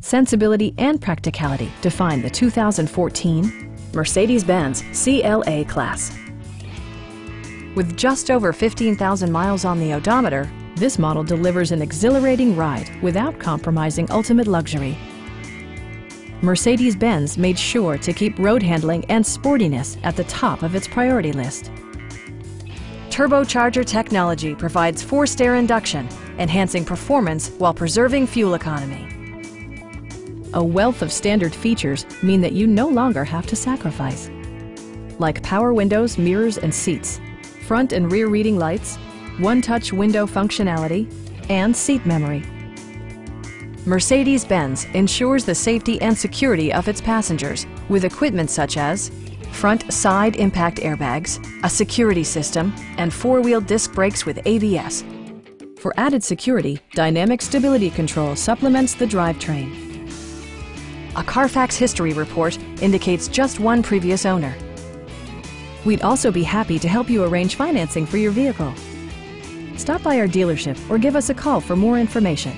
sensibility, and practicality define the 2014 Mercedes-Benz CLA Class. With just over 15,000 miles on the odometer, this model delivers an exhilarating ride without compromising ultimate luxury. Mercedes-Benz made sure to keep road handling and sportiness at the top of its priority list. Turbocharger technology provides forced air induction, enhancing performance while preserving fuel economy. A wealth of standard features mean that you no longer have to sacrifice, like power windows, mirrors, and seats, front and rear reading lights, one-touch window functionality, and seat memory. Mercedes-Benz ensures the safety and security of its passengers with equipment such as front side impact airbags, a security system, and four-wheel disc brakes with ABS. For added security, dynamic stability control supplements the drivetrain. A Carfax history report indicates just one previous owner. We'd also be happy to help you arrange financing for your vehicle. Stop by our dealership or give us a call for more information.